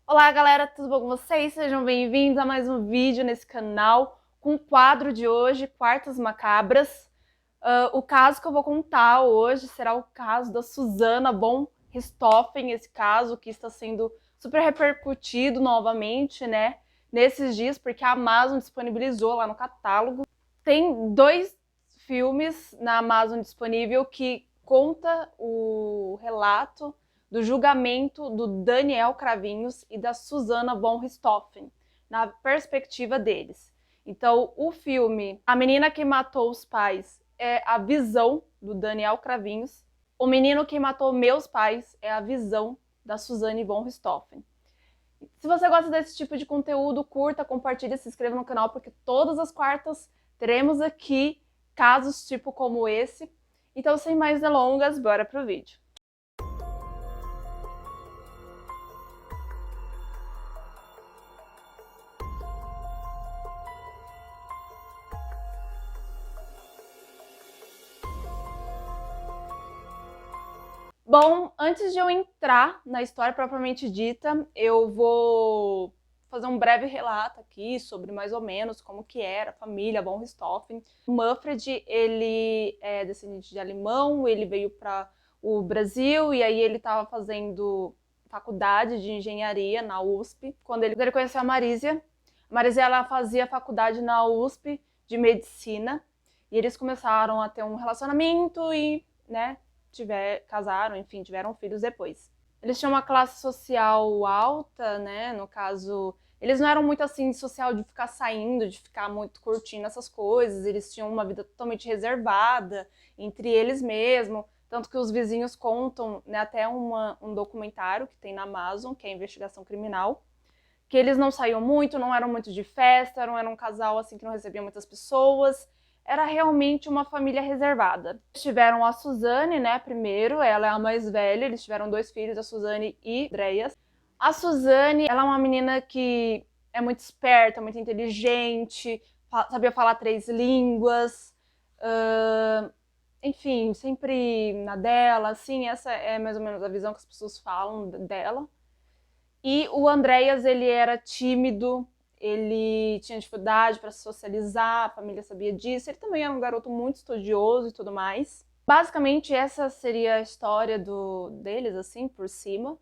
Olá galera, tudo bom com vocês? Sejam bem-vindos a mais um vídeo nesse canal com o quadro de hoje, Quartas Macabras. O caso que eu vou contar hoje será o caso da Susana von Richthofen, esse caso que está sendo super repercutido novamente, né, nesses dias, porque a Amazon disponibilizou lá no catálogo. Tem dois filmes na Amazon disponível que conta o relato do julgamento do Daniel Cravinhos e da Susana von Richthofen, na perspectiva deles. Então, o filme A Menina que Matou os Pais é a visão do Daniel Cravinhos. O Menino que Matou Meus Pais é a visão da Susana von Richthofen. Se você gosta desse tipo de conteúdo, curta, compartilhe, se inscreva no canal, porque todas as quartas teremos aqui casos tipo como esse. Então, sem mais delongas, bora pro vídeo. Bom, antes de eu entrar na história propriamente dita, eu vou fazer um breve relato aqui sobre mais ou menos como que era a família von Richthofen. O Manfred, ele é descendente de alemão, ele veio para o Brasil e aí ele estava fazendo faculdade de engenharia na USP. Quando ele conheceu a Marísia, ela fazia faculdade na USP de medicina e eles começaram a ter um relacionamento e, né, casaram, enfim, tiveram filhos depois. Eles tinham uma classe social alta, né? No caso, eles não eram muito assim social de ficar saindo, de ficar muito curtindo essas coisas. Eles tinham uma vida totalmente reservada entre eles mesmos. Tanto que os vizinhos contam, né, até um documentário que tem na Amazon, que é a Investigação Criminal, que eles não saíam muito, não eram muito de festa, não era um casal assim que não recebia muitas pessoas. Era realmente uma família reservada. Eles tiveram a Suzane, né, primeiro, ela é a mais velha, eles tiveram dois filhos, a Suzane e Andreas. A Suzane, ela é uma menina que é muito esperta, muito inteligente, sabia falar 3 línguas, enfim, sempre na dela, assim, essa é mais ou menos a visão que as pessoas falam dela. E o Andreas, ele era tímido, ele tinha dificuldade para socializar, a família sabia disso, ele também era um garoto muito estudioso e tudo mais. Basicamente, essa seria a história deles, assim, por cima,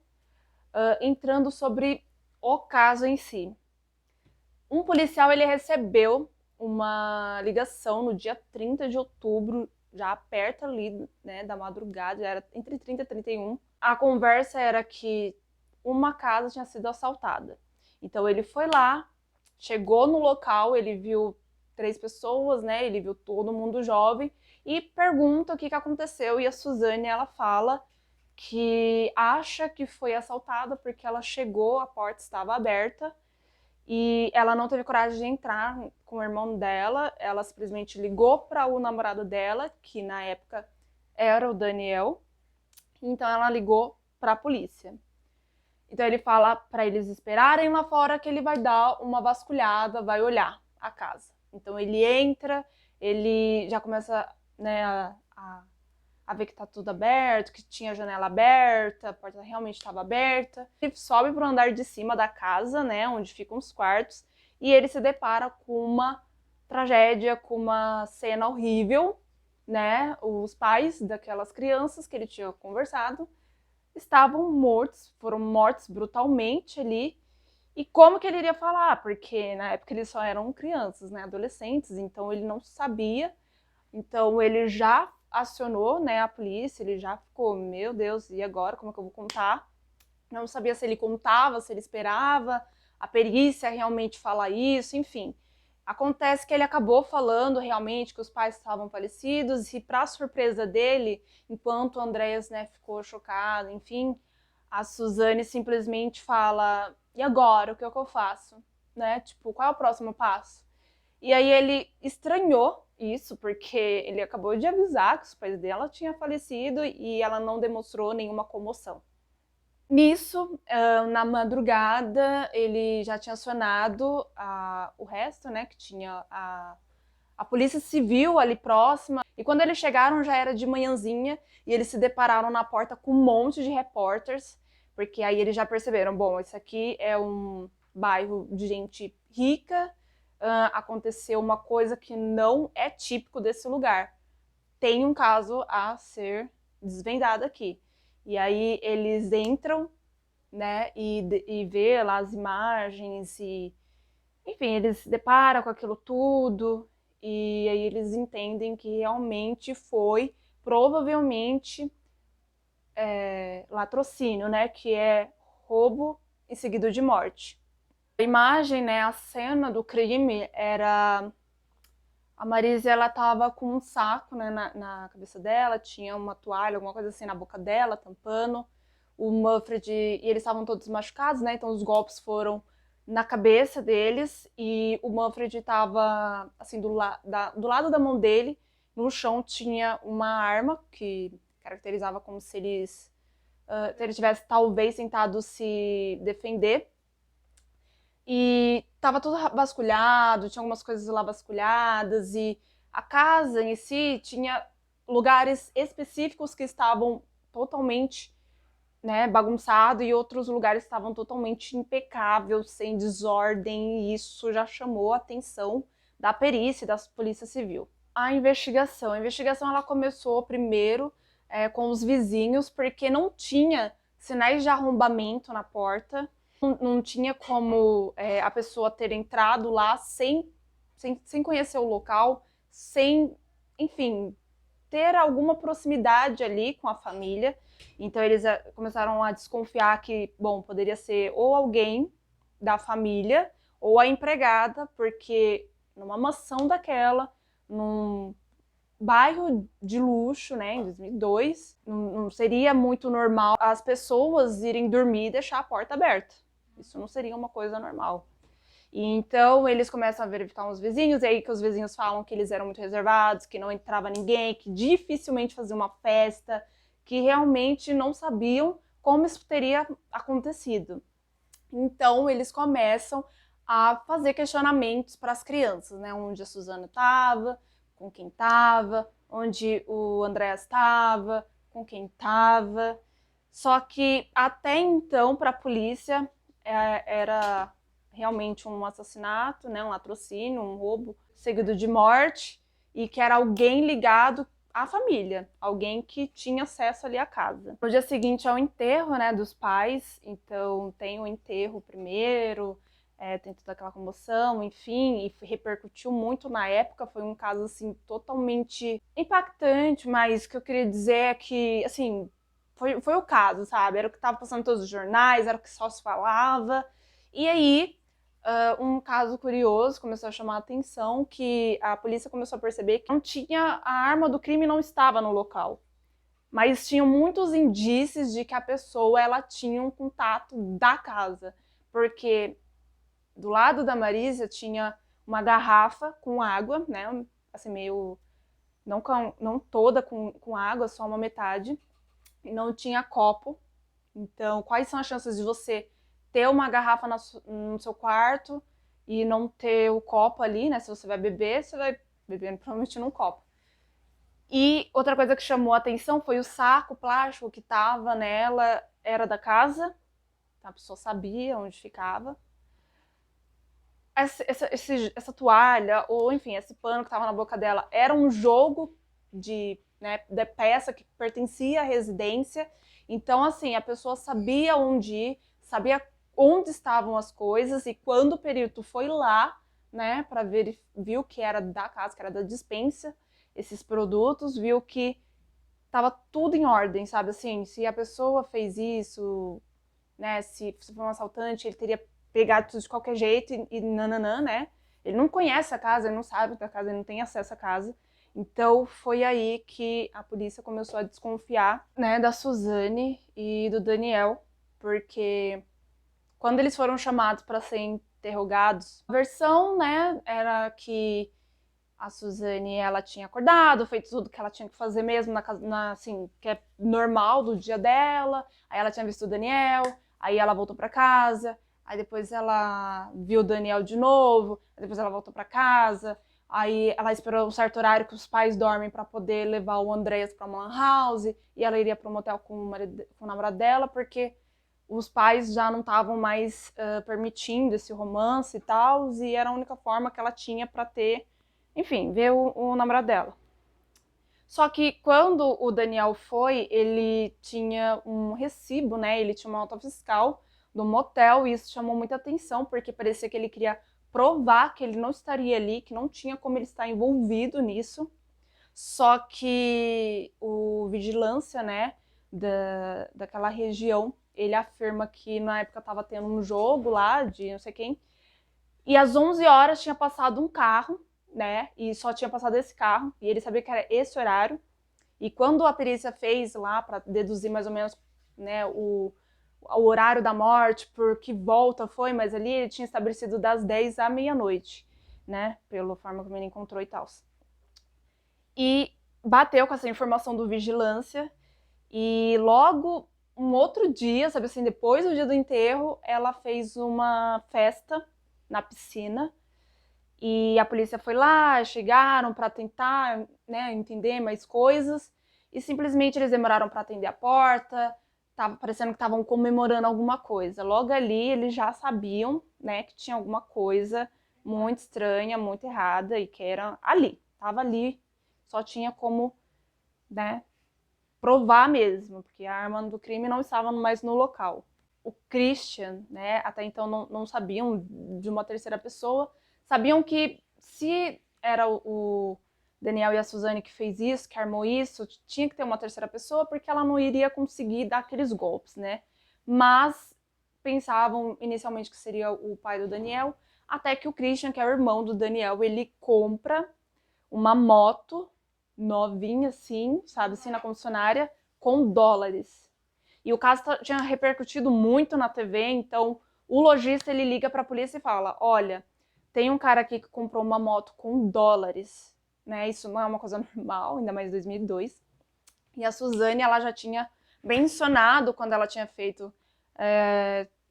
entrando sobre o caso em si. Um policial, ele recebeu uma ligação no dia 30 de outubro, já perto ali, né, da madrugada, já era entre 30 e 31. A conversa era que uma casa tinha sido assaltada. Então ele foi lá, chegou no local, ele viu 3 pessoas, né? Ele viu todo mundo jovem e pergunta o que aconteceu. E a Suzane, ela fala que acha que foi assaltada porque ela chegou, a porta estava aberta e ela não teve coragem de entrar com o irmão dela. Ela simplesmente ligou para o namorado dela, que na época era o Daniel. Então ela ligou para a polícia. Então ele fala para eles esperarem lá fora que ele vai dar uma vasculhada, vai olhar a casa. Então ele entra, ele já começa, né, a ver que tá tudo aberto, que tinha a janela aberta, a porta realmente estava aberta. Ele sobe pro andar de cima da casa, né, onde ficam os quartos, e ele se depara com uma tragédia, com uma cena horrível, né? Os pais daquelas crianças que ele tinha conversado estavam mortos, foram mortos brutalmente ali. E como que ele iria falar? Porque na época eles só eram crianças, né, adolescentes, então ele não sabia. Então ele já acionou, né, a polícia, ele já ficou, meu Deus, e agora? Como é que eu vou contar? Não sabia se ele contava, se ele esperava a perícia realmente falar isso, enfim. Acontece que ele acabou falando realmente que os pais estavam falecidos e, para surpresa dele, enquanto o Andreas, né, ficou chocado, enfim, a Suzane simplesmente fala: e agora? O que é que eu faço? Né? Tipo, qual é o próximo passo? E aí ele estranhou isso, porque ele acabou de avisar que os pais dela tinham falecido e ela não demonstrou nenhuma comoção. Nisso, na madrugada, ele já tinha acionado o resto, né, que tinha a polícia civil ali próxima. E quando eles chegaram já era de manhãzinha e eles se depararam na porta com um monte de repórteres porque aí eles já perceberam, bom, esse aqui é um bairro de gente rica, aconteceu uma coisa que não é típico desse lugar. Tem um caso a ser desvendado aqui. E aí eles entram, né, e vê lá as imagens e, enfim, eles se deparam com aquilo tudo e aí eles entendem que realmente foi, provavelmente, latrocínio, né, que é roubo em seguido de morte. A imagem, né, a cena do crime era a Marise, ela tava com um saco, né, na cabeça dela, tinha uma toalha, alguma coisa assim na boca dela, tampando. O Manfred, e eles estavam todos machucados, né, então os golpes foram na cabeça deles e o Manfred tava, assim, do lado da mão dele, no chão tinha uma arma que caracterizava como se ele tivesse talvez tentado se defender. E tava tudo vasculhado, tinha algumas coisas lá vasculhadas, e a casa em si tinha lugares específicos que estavam totalmente, né, bagunçado e outros lugares estavam totalmente impecáveis, sem desordem, e isso já chamou a atenção da perícia e da Polícia Civil. A investigação ela começou primeiro com os vizinhos, porque não tinha sinais de arrombamento na porta, não tinha como a pessoa ter entrado lá sem conhecer o local, sem, enfim, ter alguma proximidade ali com a família. Então eles começaram a desconfiar que, bom, poderia ser ou alguém da família ou a empregada, porque numa mansão daquela, num bairro de luxo, né, em 2002, não seria muito normal as pessoas irem dormir e deixar a porta aberta. Isso não seria uma coisa normal. E então eles começam a verificar uns vizinhos, e aí que os vizinhos falam que eles eram muito reservados, que não entrava ninguém, que dificilmente fazia uma festa, que realmente não sabiam como isso teria acontecido. Então eles começam a fazer questionamentos para as crianças, né? Onde a Suzana estava, com quem estava, onde o Andréas estava, com quem estava. Só que até então, para a polícia, era realmente um assassinato, né? Um latrocínio, um roubo seguido de morte, e que era alguém ligado à família, alguém que tinha acesso ali à casa. No dia seguinte é o enterro, né, dos pais, então tem o enterro primeiro, tem toda aquela comoção, enfim, e repercutiu muito na época, foi um caso, assim, totalmente impactante, mas o que eu queria dizer é que, assim, foi o caso, sabe? Era o que estava passando em todos os jornais, era o que só se falava, e aí um caso curioso começou a chamar a atenção, que a polícia começou a perceber que não tinha, a arma do crime não estava no local, mas tinham muitos indícios de que a pessoa ela tinha um contato da casa, porque do lado da Marisa tinha uma garrafa com água, né, assim meio, não toda com água, só uma metade, e não tinha copo. Então, quais são as chances de você ter uma garrafa no seu quarto e não ter o copo ali, né? Se você vai beber, você vai beber provavelmente num copo. E outra coisa que chamou a atenção foi o saco plástico que estava nela, era da casa, a pessoa sabia onde ficava. Essa toalha, ou enfim, esse pano que estava na boca dela, era um jogo de peça que pertencia à residência. Então, assim, a pessoa sabia onde ir, sabia onde estavam as coisas, e quando o perito foi lá, né, para ver, viu que era da casa, que era da despensa, esses produtos, viu que estava tudo em ordem, sabe? Assim, se a pessoa fez isso, né, se foi um assaltante, ele teria pegado tudo de qualquer jeito e nananã, né? Ele não conhece a casa, ele não sabe da casa, ele não tem acesso à casa. Então foi aí que a polícia começou a desconfiar, né, da Suzane e do Daniel, porque quando eles foram chamados para serem interrogados, a versão, né, era que a Suzane, ela tinha acordado, feito tudo que ela tinha que fazer mesmo assim, que é normal do dia dela. Aí ela tinha visto o Daniel, aí ela voltou para casa, aí depois ela viu o Daniel de novo, aí depois ela voltou para casa. Aí ela esperou um certo horário que os pais dormem para poder levar o Andréas para uma lan house, e ela iria para um motel com o namorado dela, porque os pais já não estavam mais permitindo esse romance e tal, e era a única forma que ela tinha para ter, enfim, ver o namorado dela. Só que quando o Daniel foi, ele tinha um recibo, né? Ele tinha uma nota fiscal do motel, e isso chamou muita atenção, porque parecia que ele queria provar que ele não estaria ali, que não tinha como ele estar envolvido nisso. Só que o vigilância, né, daquela região, ele afirma que na época estava tendo um jogo lá de não sei quem, e às 11 horas tinha passado um carro, né, e só tinha passado esse carro, e ele sabia que era esse horário. E quando a perícia fez lá para deduzir mais ou menos, né, o horário da morte, por que volta foi, mas ali ele tinha estabelecido das 10 à meia-noite, né, pela forma como ele encontrou e tal. E bateu com essa informação do vigilância, e logo um outro dia, sabe assim, depois do dia do enterro, ela fez uma festa na piscina, e a polícia foi lá, chegaram para tentar, né, entender mais coisas, e simplesmente eles demoraram para atender a porta, tava parecendo que estavam comemorando alguma coisa. Logo ali eles já sabiam, né, que tinha alguma coisa muito estranha, muito errada, e que era ali, tava ali, só tinha como, né, provar mesmo, porque a arma do crime não estava mais no local. O Christian, né, até então não sabiam de uma terceira pessoa, sabiam que se era o Daniel e a Suzane que fez isso, que armou isso, tinha que ter uma terceira pessoa, porque ela não iria conseguir dar aqueles golpes, né? Mas pensavam inicialmente que seria o pai do Daniel, até que o Christian, que é o irmão do Daniel, ele compra uma moto novinha assim, sabe, assim, na concessionária, com dólares. E o caso tinha repercutido muito na TV, então o lojista ele liga para a polícia e fala: olha, tem um cara aqui que comprou uma moto com dólares, né? Isso não é uma coisa normal, ainda mais em 2002. E a Suzane, ela já tinha mencionado quando ela tinha feito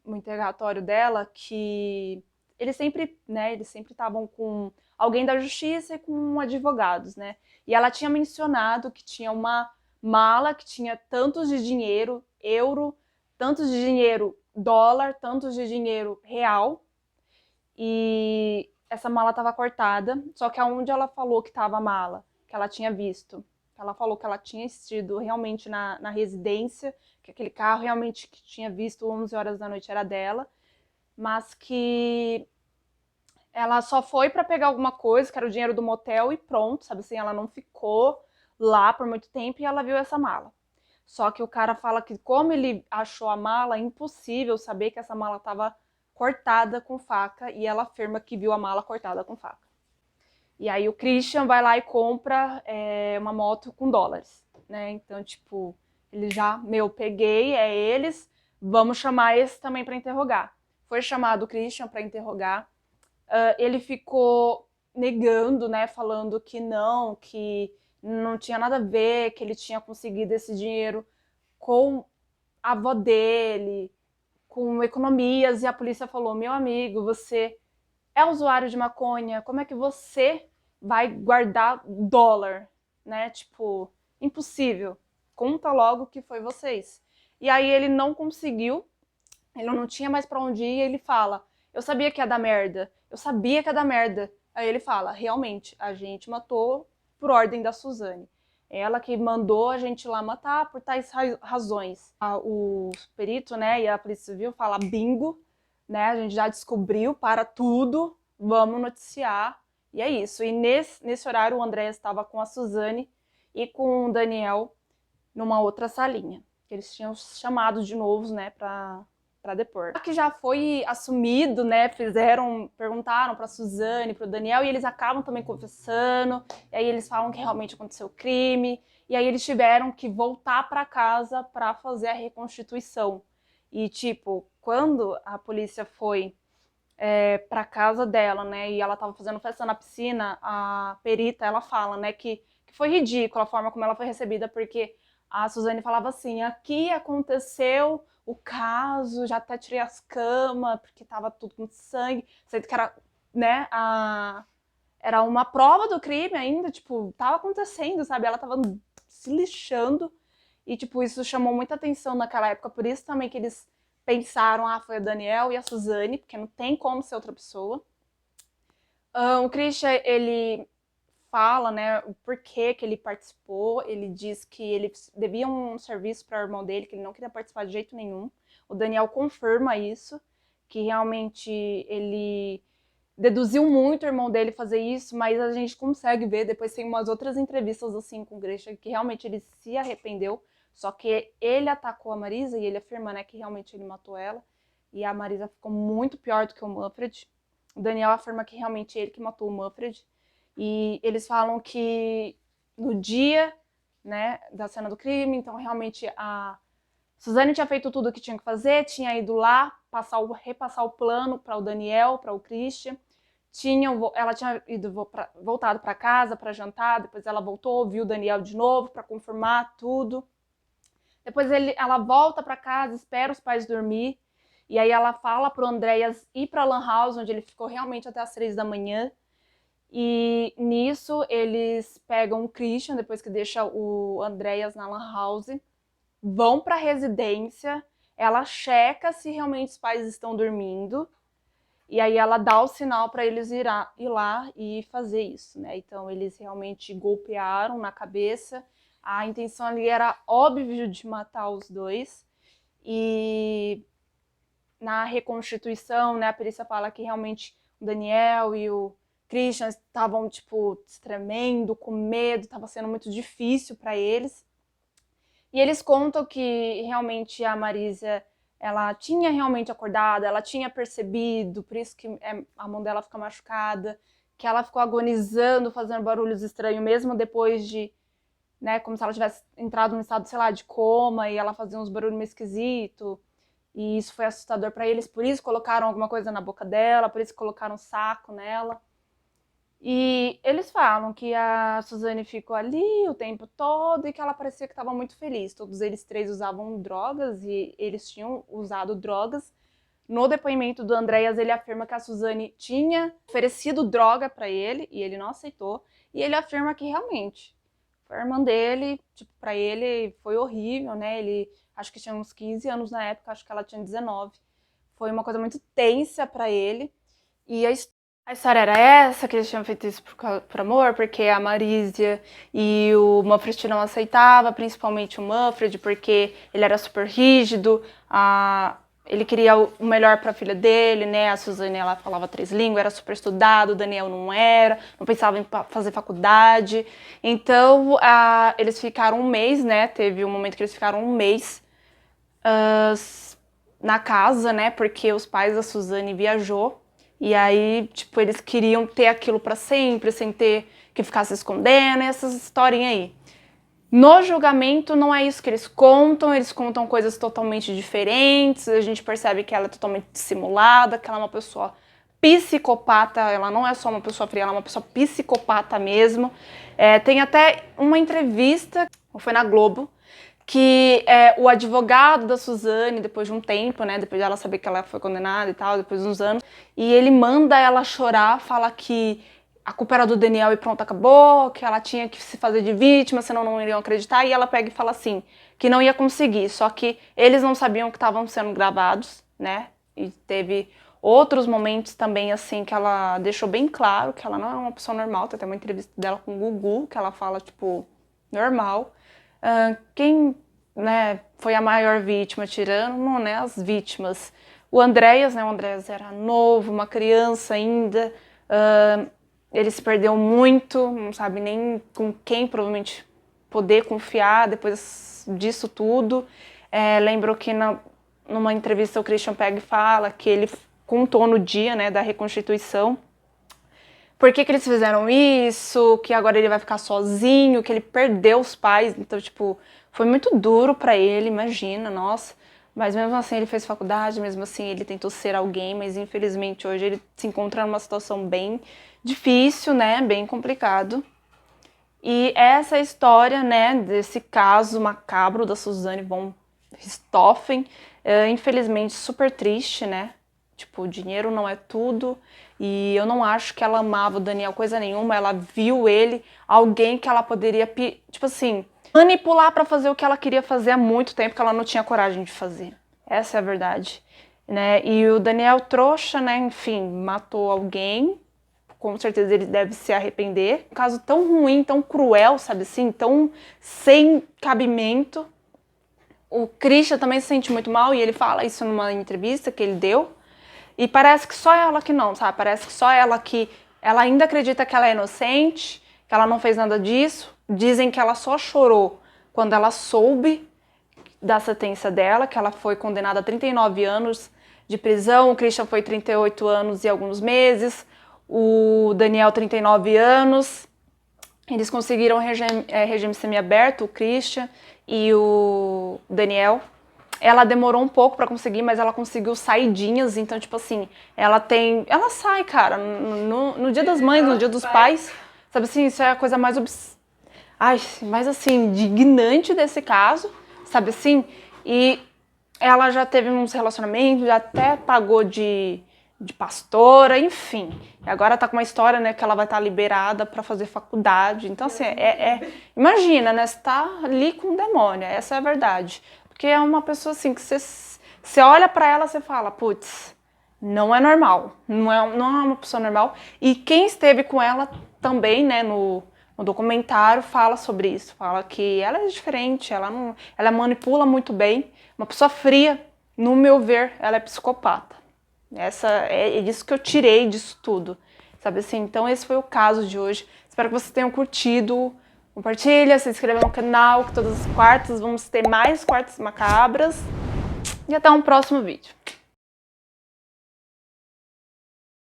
o interrogatório dela que eles sempre, né, eles sempre estavam com alguém da justiça e com advogados, né? E ela tinha mencionado que tinha uma mala que tinha tantos de dinheiro, euro, tantos de dinheiro, dólar, tantos de dinheiro real, e essa mala estava cortada, só que aonde ela falou que estava a mala, que ela tinha visto, ela falou que ela tinha assistido realmente na residência, que aquele carro realmente que tinha visto 11 horas da noite era dela, mas que ela só foi para pegar alguma coisa, que era o dinheiro do motel, e pronto, sabe assim, ela não ficou lá por muito tempo e ela viu essa mala. Só que o cara fala que como ele achou a mala, é impossível saber que essa mala estava cortada com faca, e ela afirma que viu a mala cortada com faca. E aí o Christian vai lá e compra uma moto com dólares, né? Então, tipo, ele já, peguei, é eles, vamos chamar esse também para interrogar. Foi chamado o Christian para interrogar. Ele ficou negando, né? Falando que não tinha nada a ver, que ele tinha conseguido esse dinheiro com a avó dele, com economias, e a polícia falou: meu amigo, você é usuário de maconha, como é que você vai guardar dólar, né? Tipo, impossível. Conta logo que foi vocês. E aí ele não conseguiu, ele não tinha mais para onde ir, e ele fala: eu sabia que ia dar merda, eu sabia que ia dar merda. Aí ele fala: realmente, a gente matou por ordem da Suzane. Ela que mandou a gente lá matar por tais razões. O perito, né, e a Polícia Civil fala: bingo, né, a gente já descobriu, para tudo, vamos noticiar. E é isso. E nesse horário o André estava com a Suzane e com o Daniel numa outra salinha, que eles tinham chamado de novo, né, para depor. Que já foi assumido, né, perguntaram para Suzane, para o Daniel, e eles acabam também confessando, e aí eles falam que realmente aconteceu o crime, e aí eles tiveram que voltar para casa para fazer a reconstituição. E, tipo, quando a polícia foi para casa dela, né, e ela tava fazendo festa na piscina, a perita, ela fala, né, que foi ridícula a forma como ela foi recebida, porque a Suzane falava assim: aqui aconteceu o caso, já até tirei as camas, porque tava tudo com sangue, sendo que era, né, era uma prova do crime ainda, tipo, tava acontecendo, sabe, ela tava se lixando, e, tipo, isso chamou muita atenção naquela época, por isso também que eles pensaram, foi o Daniel e a Suzane, porque não tem como ser outra pessoa. O Christian, ele fala, né, o porquê que ele participou. Ele diz que ele devia um serviço para o irmão dele, que ele não queria participar de jeito nenhum. O Daniel confirma isso, que realmente ele deduziu muito o irmão dele fazer isso, mas a gente consegue ver, depois tem umas outras entrevistas assim com o Christian, que realmente ele se arrependeu, só que ele atacou a Marisa e ele afirma, né, que realmente ele matou ela, e a Marisa ficou muito pior do que o Manfred. O Daniel afirma que realmente ele que matou o Manfred, e eles falam que no dia, né, da cena do crime, então realmente a Suzane tinha feito tudo o que tinha que fazer, tinha ido lá repassar o plano para o Daniel, para o Christian. Ela tinha voltado para casa para jantar, depois ela voltou, viu o Daniel de novo para confirmar tudo. Depois ela volta para casa, espera os pais dormir, e aí ela fala para o Andreas ir para a Lan House, onde ele ficou realmente até as 3 da manhã. E nisso eles pegam o Christian, depois que deixa o Andreas na Lan House, vão para a residência, ela checa se realmente os pais estão dormindo, e aí ela dá o sinal para eles ir lá e fazer isso, né? Então eles realmente golpearam na cabeça, a intenção ali era óbvio de matar os dois, e na reconstituição, né, a perícia fala que realmente o Daniel e o Christian estavam, tipo, tremendo, com medo, estava sendo muito difícil para eles. E eles contam que realmente a Marisa, ela tinha realmente acordado, ela tinha percebido, por isso que a mão dela fica machucada, que ela ficou agonizando, fazendo barulhos estranhos, mesmo depois de, né, como se ela tivesse entrado num estado, sei lá, de coma, e ela fazia uns barulhos meio esquisitos. E isso foi assustador para eles, por isso colocaram alguma coisa na boca dela, por isso colocaram um saco nela. E eles falam que a Suzane ficou ali o tempo todo e que ela parecia que estava muito feliz. Todos eles três usavam drogas e eles tinham usado drogas. No depoimento do Andreas, ele afirma que a Suzane tinha oferecido droga para ele e ele não aceitou. E ele afirma que realmente foi a irmã dele, tipo, para ele foi horrível, né? Ele acho que tinha uns 15 anos na época, acho que ela tinha 19. Foi uma coisa muito tensa para ele. E a história era essa, que eles tinham feito isso por amor, porque a Marisa e o Manfred não aceitava, principalmente o Manfred, porque ele era super rígido, ele queria o melhor para a filha dele, né? A Suzane, ela falava 3 línguas, era super estudado, o Daniel não era, não pensava em fazer faculdade. Então, eles ficaram um mês, né? Teve um momento que eles ficaram um mês na casa, né? Porque os pais da Suzane viajou. E aí, tipo, eles queriam ter aquilo para sempre, sem ter que ficar se escondendo, e essas historinhas aí. No julgamento, não é isso que eles contam coisas totalmente diferentes, a gente percebe que ela é totalmente dissimulada, que ela é uma pessoa psicopata, ela não é só uma pessoa fria, ela é uma pessoa psicopata mesmo. Tem até uma entrevista, foi na Globo, que o advogado da Suzane, depois de um tempo, né, depois de ela saber que ela foi condenada e tal, depois de uns anos, e ele manda ela chorar, fala que a culpa era do Daniel e pronto, acabou, que ela tinha que se fazer de vítima, senão não iriam acreditar, e ela pega e fala assim, que não ia conseguir, só que eles não sabiam que estavam sendo gravados, né, e teve outros momentos também, assim, que ela deixou bem claro que ela não é uma pessoa normal, tem até uma entrevista dela com o Gugu, que ela fala, tipo, normal. Quem, né, foi a maior vítima, tirando, né, as vítimas? O Andreas, né, o Andreas era novo, uma criança ainda, ele se perdeu muito, não sabe nem com quem provavelmente poder confiar depois disso tudo. Lembro que numa entrevista o Christian pega e fala que ele contou no dia, né, da reconstituição por que eles fizeram isso, que agora ele vai ficar sozinho, que ele perdeu os pais. Então, tipo, foi muito duro pra ele, imagina, nossa. Mas mesmo assim ele fez faculdade, mesmo assim ele tentou ser alguém, mas infelizmente hoje ele se encontra numa situação bem difícil, né, bem complicado. E essa história, né, desse caso macabro da Suzane von Richthofen, infelizmente super triste, né? Tipo, o dinheiro não é tudo, e eu não acho que ela amava o Daniel coisa nenhuma, ela viu ele, alguém que ela poderia, tipo assim, manipular pra fazer o que ela queria fazer há muito tempo, que ela não tinha coragem de fazer. Essa é a verdade, né? E o Daniel trouxa, né? Enfim, matou alguém. Com certeza ele deve se arrepender. Um caso tão ruim, tão cruel, sabe assim? Tão sem cabimento. O Christian também se sente muito mal e ele fala isso numa entrevista que ele deu. E parece que só ela que não, sabe? Parece que só ela que... Ela ainda acredita que ela é inocente, que ela não fez nada disso. Dizem que ela só chorou quando ela soube da sentença dela, que ela foi condenada a 39 anos de prisão. O Christian foi 38 anos e alguns meses. O Daniel, 39 anos. Eles conseguiram regime semiaberto, o Christian e o Daniel. Ela demorou um pouco pra conseguir, mas ela conseguiu saidinhas, então, tipo assim, ela sai, cara, no Dia das Mães, no Dia dos Pais, sabe assim, isso é a coisa mais, mais assim, indignante desse caso, sabe assim, e ela já teve uns relacionamentos, já até pagou de pastora, enfim. E agora tá com uma história, né, que ela vai estar liberada para fazer faculdade. Então, assim, imagina, né, você tá ali com um demônio, essa é a verdade. Porque é uma pessoa, assim, que você olha para ela, você fala, putz, não é normal, não é uma pessoa normal. E quem esteve com ela também, né, no documentário, fala sobre isso. Fala que ela é diferente, ela manipula muito bem. Uma pessoa fria, no meu ver, ela é psicopata. É isso que eu tirei disso tudo, sabe assim? Então esse foi o caso de hoje. Espero que vocês tenham curtido. Compartilha, se inscreva no canal, que todas as quartas vamos ter mais quartas macabras. E até um próximo vídeo.